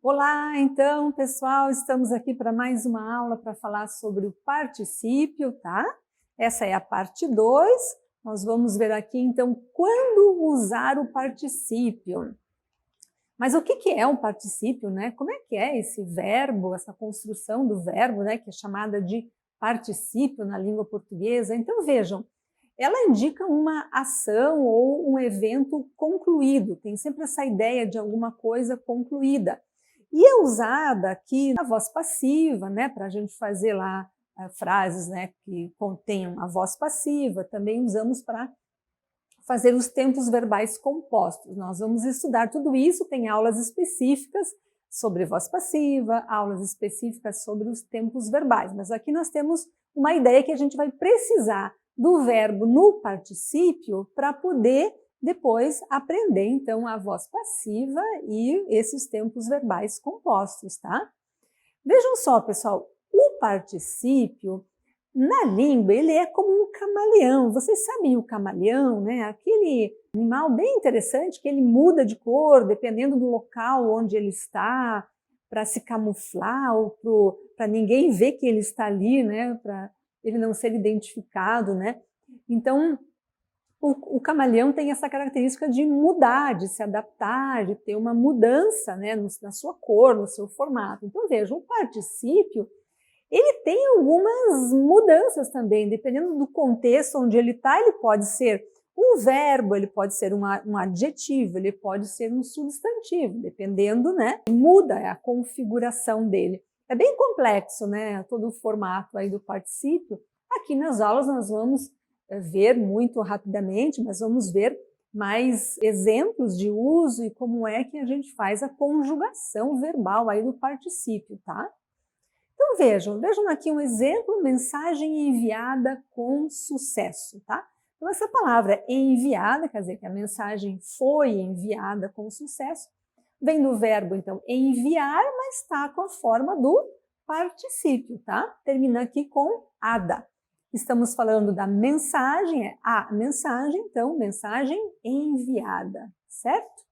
Olá, então, pessoal, estamos aqui para mais uma aula para falar sobre o particípio, tá? Essa é a parte 2. Nós vamos ver aqui, então, quando usar o particípio. Mas o que é um particípio, né? Como é que é esse verbo, essa construção do verbo, né, que é chamada de particípio na língua portuguesa? Então, vejam, ela indica uma ação ou um evento concluído, tem sempre essa ideia de alguma coisa concluída. E é usada aqui na voz passiva, né, para a gente fazer lá frases, né, que contenham a voz passiva, também usamos para fazer os tempos verbais compostos. Nós vamos estudar tudo isso, tem aulas específicas sobre voz passiva, aulas específicas sobre os tempos verbais, mas aqui nós temos uma ideia que a gente vai precisar do verbo no particípio para poder depois aprender, então, a voz passiva e esses tempos verbais compostos, tá? Vejam só, pessoal, o particípio, na língua, ele é como um camaleão. Vocês sabem o camaleão, né? Aquele animal bem interessante que ele muda de cor dependendo do local onde ele está, para se camuflar ou para ninguém ver que ele está ali, né? Para ele não ser identificado, né? Então, o camaleão tem essa característica de mudar, de se adaptar, de ter uma mudança, né, na sua cor, no seu formato. Então, veja, o particípio, ele tem algumas mudanças também, dependendo do contexto onde ele está, ele pode ser um verbo, ele pode ser um adjetivo, ele pode ser um substantivo, dependendo, né, muda a configuração dele. É bem complexo, né, todo o formato aí do particípio. Aqui nas aulas nós vamos ver muito rapidamente, mas vamos ver mais exemplos de uso e como é que a gente faz a conjugação verbal aí do particípio, tá? Então vejam aqui um exemplo, mensagem enviada com sucesso, tá? Então essa palavra enviada, quer dizer que a mensagem foi enviada com sucesso, vem do verbo então enviar, mas está com a forma do particípio, tá? Termina aqui com ada. Estamos falando da mensagem, é a mensagem, então, mensagem enviada, certo?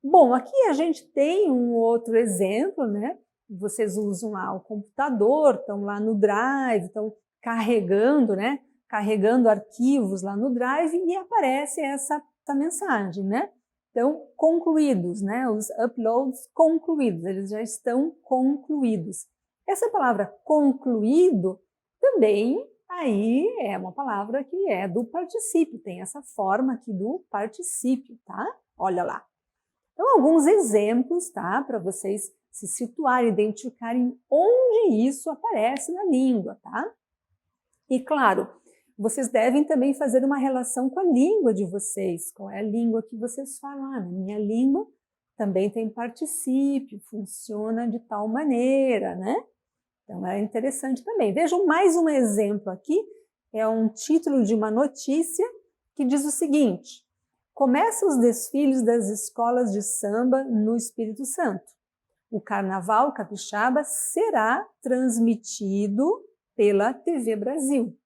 Bom, aqui a gente tem um outro exemplo, né? Vocês usam lá o computador, estão lá no Drive, estão carregando, né? Carregando arquivos lá no Drive e aparece essa mensagem, né? Então, concluídos, né? Os uploads concluídos, eles já estão concluídos. Essa palavra concluído também aí é uma palavra que é do particípio, tem essa forma aqui do particípio, tá? Olha lá. Então, alguns exemplos, tá? Para vocês se situarem, identificarem onde isso aparece na língua, tá? E, claro, vocês devem também fazer uma relação com a língua de vocês. Qual é a língua que vocês falam? Na minha língua também tem particípio, funciona de tal maneira, né? Então, é interessante também. Vejam mais um exemplo aqui, é um título de uma notícia que diz o seguinte: começam os desfiles das escolas de samba no Espírito Santo. O Carnaval Capixaba será transmitido pela TV Brasil.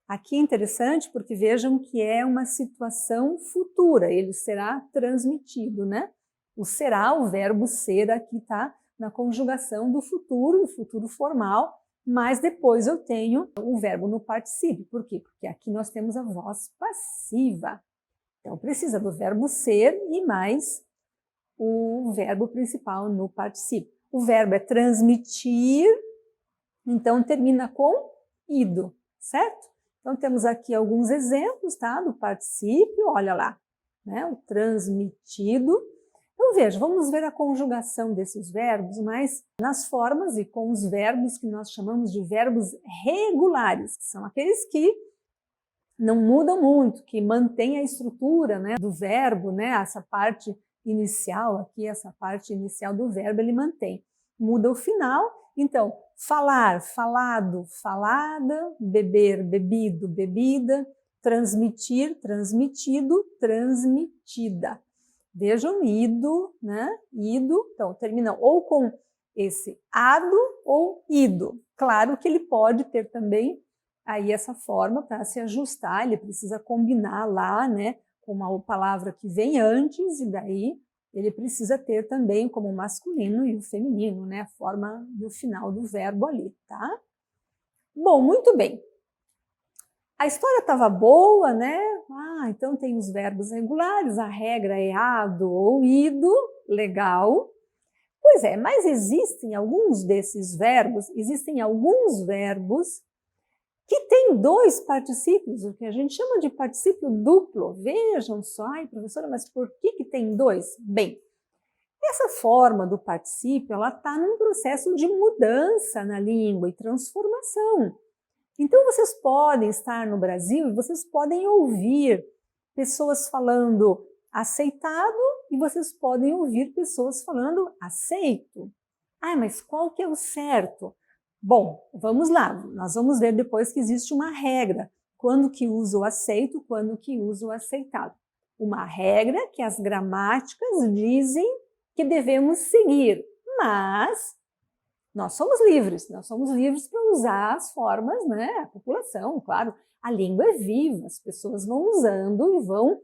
Aqui é interessante porque vejam que é uma situação futura, ele será transmitido, né? O será, o verbo ser aqui está na conjugação do futuro formal, mas depois eu tenho o verbo no particípio. Por quê? Porque aqui nós temos a voz passiva. Então, precisa do verbo ser e mais o verbo principal no particípio. O verbo é transmitir, então termina com ido, certo? Então, temos aqui alguns exemplos, tá? Do particípio, olha lá, né? O transmitido. Então, veja, vamos ver a conjugação desses verbos, mas nas formas e com os verbos que nós chamamos de verbos regulares, que são aqueles que não mudam muito, que mantêm a estrutura, né, do verbo, né, essa parte inicial aqui, essa parte inicial do verbo, ele mantém. Muda o final, então, falar, falado, falada, beber, bebido, bebida, transmitir, transmitido, transmitida. Vejam, ido, né? Ido, então termina ou com esse ado ou ido. Claro que ele pode ter também aí essa forma para se ajustar, ele precisa combinar lá, né, com uma palavra que vem antes e daí ele precisa ter também como o masculino e o feminino, né? A forma do final do verbo ali, tá? Bom, muito bem. A história estava boa, né? Então tem os verbos regulares, a regra é ado ou ido, legal. Pois é, mas existem alguns verbos que têm dois particípios, o que a gente chama de particípio duplo. Vejam só, ai, professora, mas por que tem dois? Bem, essa forma do particípio, ela está num processo de mudança na língua e transformação. Então, vocês podem estar no Brasil e vocês podem ouvir pessoas falando aceitado e vocês podem ouvir pessoas falando aceito. Mas qual que é o certo? Bom, vamos lá, nós vamos ver depois que existe uma regra. Quando que usa o aceito, quando que usa o aceitado. Uma regra que as gramáticas dizem que devemos seguir, mas nós somos livres para usar as formas, né? A população, claro, a língua é viva, as pessoas vão usando e vão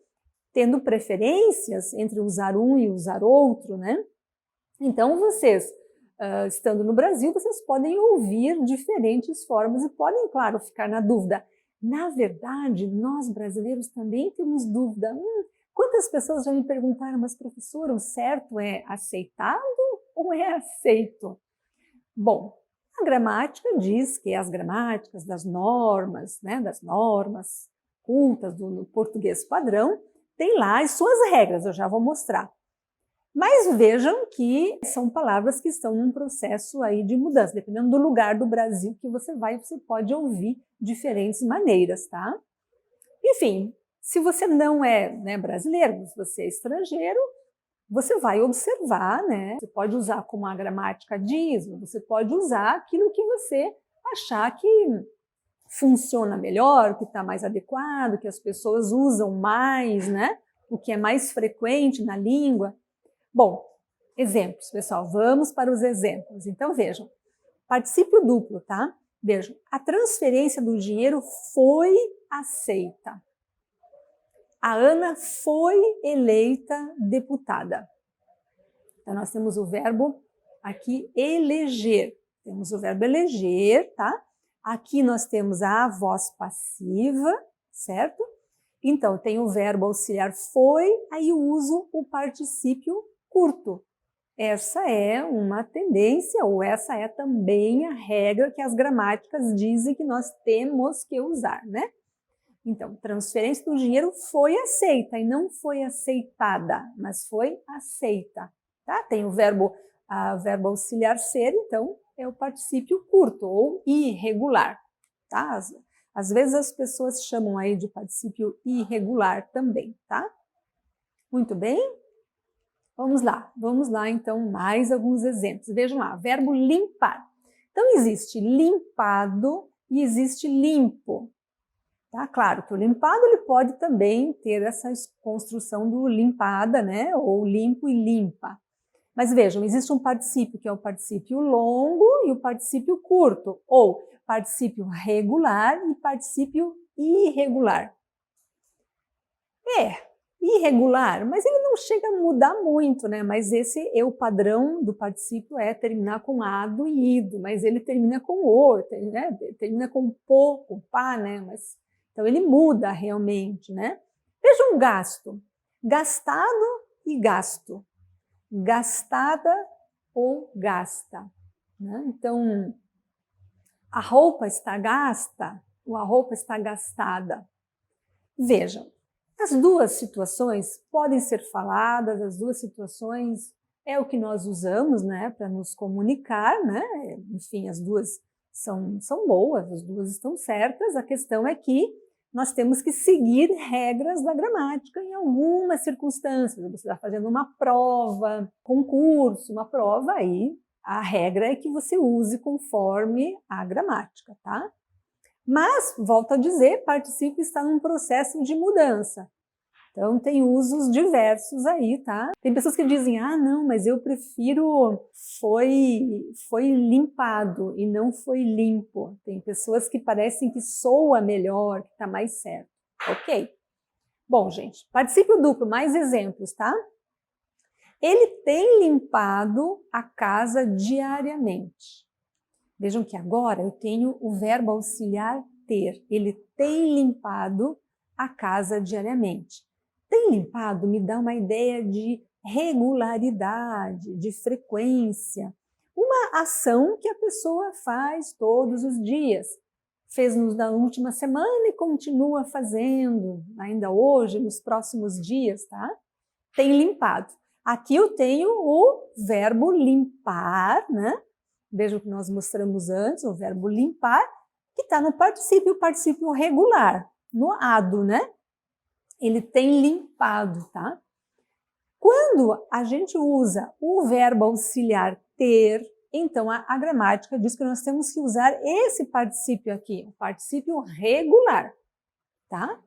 tendo preferências entre usar um e usar outro, né? Então, vocês, estando no Brasil, vocês podem ouvir diferentes formas e podem, claro, ficar na dúvida. Na verdade, nós brasileiros também temos dúvida. Quantas pessoas já me perguntaram, mas professor, o certo é aceitado ou é aceito? Bom, a gramática diz que as gramáticas das normas, né, das normas cultas do português padrão, tem lá as suas regras, eu já vou mostrar. Mas vejam que são palavras que estão num processo aí de mudança. Dependendo do lugar do Brasil que você vai, você pode ouvir diferentes maneiras, tá? Enfim, se você não é, né, brasileiro, se você é estrangeiro, você vai observar, né? Você pode usar como a gramática diz, você pode usar aquilo que você achar que funciona melhor, que está mais adequado, que as pessoas usam mais, né? O que é mais frequente na língua. Bom, exemplos, pessoal, vamos para os exemplos. Então, vejam, particípio duplo, tá? Vejam, a transferência do dinheiro foi aceita. A Ana foi eleita deputada. Então, nós temos o verbo aqui eleger. Temos o verbo eleger, tá? Aqui nós temos a voz passiva, certo? Então, tem o verbo auxiliar foi, aí eu uso o particípio curto. Essa é uma tendência, ou essa é também a regra que as gramáticas dizem que nós temos que usar, né? Então, transferência do dinheiro foi aceita e não foi aceitada, mas foi aceita, tá? Tem o verbo auxiliar ser, então é o particípio curto ou irregular, tá? Às vezes as pessoas chamam aí de particípio irregular também, tá? Muito bem? Vamos lá então mais alguns exemplos. Vejam lá, verbo limpar. Então existe limpado e existe limpo. Tá? Claro que o limpado ele pode também ter essa construção do limpada, né? Ou limpo e limpa. Mas vejam, existe um particípio que é o particípio longo e o particípio curto, ou particípio regular e particípio irregular. Irregular, mas ele não chega a mudar muito, né? Mas esse é o padrão do particípio, é terminar com ado e ido, mas ele termina com o, né? Termina com po, com pá, né? Mas então, ele muda realmente, né? Veja um gasto. Gastado e gasto. Gastada ou gasta. Né? Então, a roupa está gasta ou a roupa está gastada. Vejam, as duas situações podem ser faladas, as duas situações é o que nós usamos, né, para nos comunicar, né? Enfim, as duas são boas, as duas estão certas. A questão é que nós temos que seguir regras da gramática em algumas circunstâncias. Você está fazendo uma prova, concurso, uma prova, aí a regra é que você use conforme a gramática, tá? Mas, volto a dizer, particípio está num processo de mudança. Então, tem usos diversos aí, tá? Tem pessoas que dizem, não, mas eu prefiro foi limpado e não foi limpo. Tem pessoas que parecem que soa melhor, que está mais certo. Ok. Bom, gente, particípio duplo, mais exemplos, tá? Ele tem limpado a casa diariamente. Vejam que agora eu tenho o verbo auxiliar ter. Ele tem limpado a casa diariamente. Tem limpado me dá uma ideia de regularidade, de frequência. Uma ação que a pessoa faz todos os dias. Fez na última semana e continua fazendo, ainda hoje, nos próximos dias, tá? Tem limpado. Aqui eu tenho o verbo limpar, né? Veja o que nós mostramos antes, o verbo limpar, que está no particípio regular, no ado, né? Ele tem limpado, tá? Quando a gente usa o verbo auxiliar ter, então a gramática diz que nós temos que usar esse particípio aqui, o particípio regular, tá?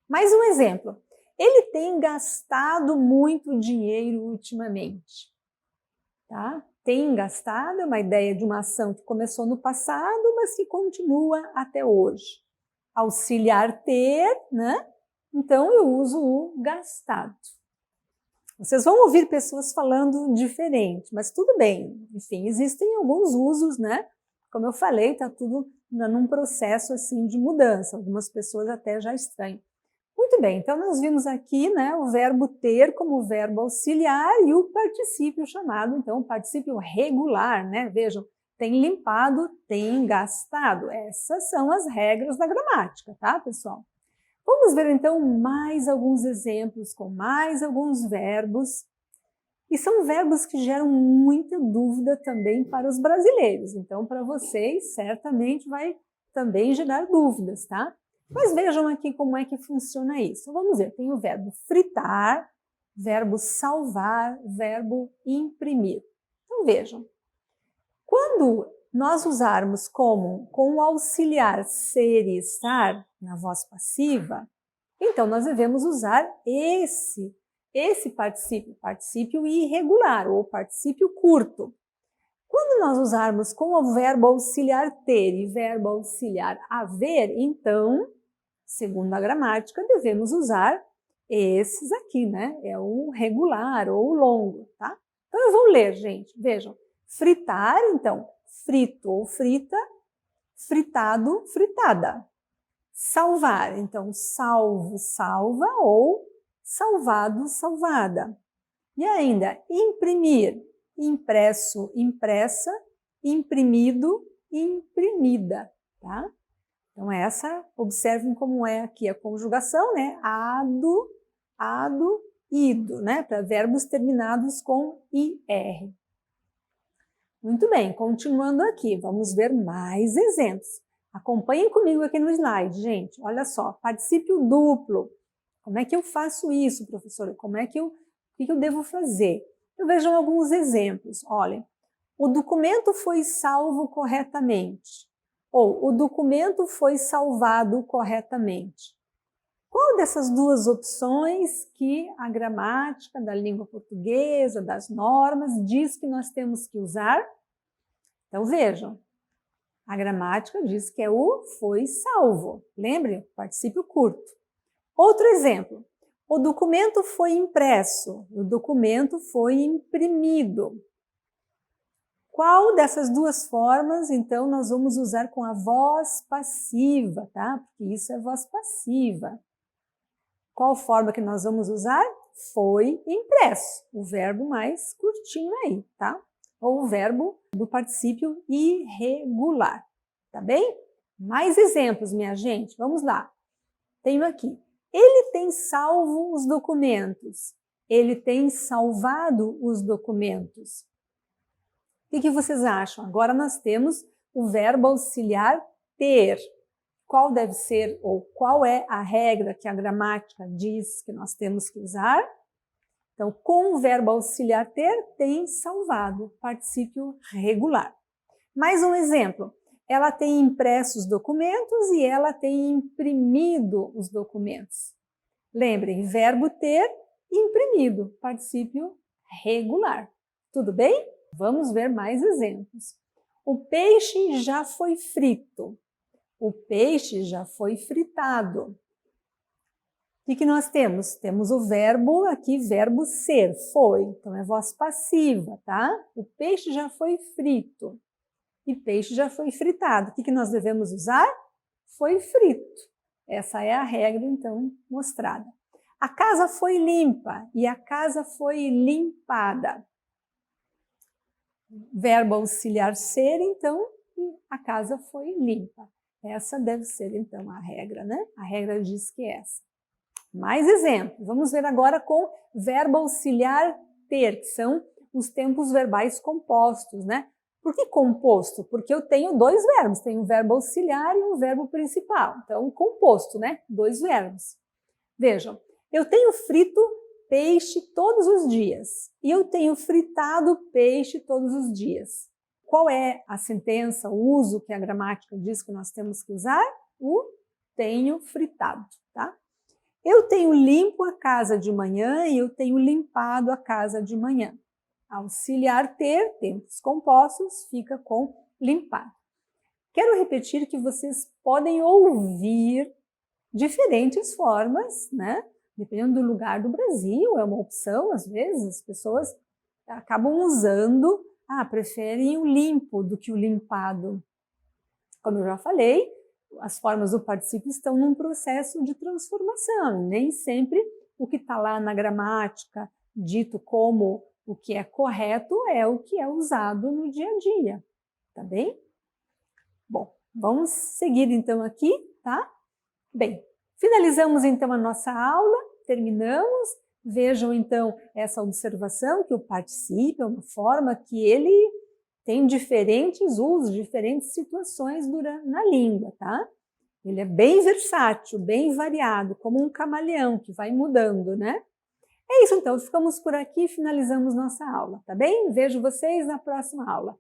Mais um exemplo. Ele tem gastado muito dinheiro ultimamente, tá? Tem gastado é uma ideia de uma ação que começou no passado, mas que continua até hoje. Auxiliar ter, né? Então eu uso o gastado. Vocês vão ouvir pessoas falando diferente, mas tudo bem. Enfim, existem alguns usos, né? Como eu falei, está tudo num processo assim de mudança. Algumas pessoas até já estranham. Muito bem, então nós vimos aqui, né, o verbo ter como verbo auxiliar e o particípio chamado, então, o particípio regular, né? Vejam, tem limpado, tem gastado. Essas são as regras da gramática, tá, pessoal? Vamos ver, então, mais alguns exemplos com mais alguns verbos. E são verbos que geram muita dúvida também para os brasileiros. Então, para vocês, certamente vai também gerar dúvidas, tá? Mas vejam aqui como é que funciona isso. Vamos ver, tem o verbo fritar, verbo salvar, verbo imprimir. Então vejam, quando nós usarmos com o auxiliar ser e estar na voz passiva, então nós devemos usar esse particípio irregular ou particípio curto. Quando nós usarmos com o verbo auxiliar ter e verbo auxiliar haver, então, segundo a gramática, devemos usar esses aqui, né? É o regular ou o longo, tá? Então eu vou ler, gente. Vejam. Fritar, então, frito ou frita, fritado, fritada. Salvar, então, salvo, salva ou salvado, salvada. E ainda, imprimir, impresso, impressa, imprimido, imprimida, tá? Então essa, observem como é aqui a conjugação, né? Ado, ido, né? Para verbos terminados com IR. Muito bem, continuando aqui, vamos ver mais exemplos. Acompanhem comigo aqui no slide, gente. Olha só, particípio duplo. Como é que eu faço isso, professora? O que eu devo fazer? Vejam alguns exemplos. Olhem, o documento foi salvo corretamente. Ou o documento foi salvado corretamente. Qual dessas duas opções que a gramática da língua portuguesa, das normas, diz que nós temos que usar? Então vejam, a gramática diz que é o foi salvo. Lembrem, particípio curto. Outro exemplo, o documento foi impresso, o documento foi imprimido. Qual dessas duas formas, então, nós vamos usar com a voz passiva, tá? Porque isso é voz passiva. Qual forma que nós vamos usar? Foi impresso, o verbo mais curtinho aí, tá? Ou o verbo do particípio irregular, tá bem? Mais exemplos, minha gente, vamos lá. Tenho aqui, ele tem salvo os documentos, ele tem salvado os documentos. O que vocês acham? Agora nós temos o verbo auxiliar ter. Qual deve ser ou qual é a regra que a gramática diz que nós temos que usar? Então, com o verbo auxiliar ter, tem salvado, particípio regular. Mais um exemplo. Ela tem impresso os documentos e ela tem imprimido os documentos. Lembrem, verbo ter, imprimido, particípio regular. Tudo bem? Vamos ver mais exemplos. O peixe já foi frito. O peixe já foi fritado. O que nós temos? Temos o verbo aqui, verbo ser, foi. Então, é voz passiva, tá? O peixe já foi frito. E peixe já foi fritado. O que nós devemos usar? Foi frito. Essa é a regra, então, mostrada. A casa foi limpa e a casa foi limpada. Verbo auxiliar ser, então, a casa foi limpa. Essa deve ser, então, a regra, né? A regra diz que é essa. Mais exemplos. Vamos ver agora com verbo auxiliar ter, que são os tempos verbais compostos, né? Por que composto? Porque eu tenho dois verbos, tenho um verbo auxiliar e um verbo principal. Então, composto, né? Dois verbos. Vejam, eu tenho frito peixe todos os dias e eu tenho fritado peixe todos os dias. Qual é a sentença, o uso que a gramática diz que nós temos que usar? O tenho fritado, tá? Eu tenho limpo a casa de manhã e eu tenho limpado a casa de manhã. Auxiliar ter, tempos compostos, fica com limpar. Quero repetir que vocês podem ouvir diferentes formas, né? Dependendo do lugar do Brasil, é uma opção, às vezes, as pessoas acabam usando, preferem o limpo do que o limpado. Como eu já falei, as formas do particípio estão num processo de transformação. Nem sempre o que está lá na gramática, dito como o que é correto, é o que é usado no dia a dia. Tá bem? Bom, vamos seguir então aqui, tá? Bem, finalizamos então a nossa aula, terminamos. Vejam então essa observação que o particípio é uma forma que ele tem diferentes usos, diferentes situações na língua, tá? Ele é bem versátil, bem variado, como um camaleão que vai mudando, né? É isso então, ficamos por aqui e finalizamos nossa aula, tá bem? Vejo vocês na próxima aula.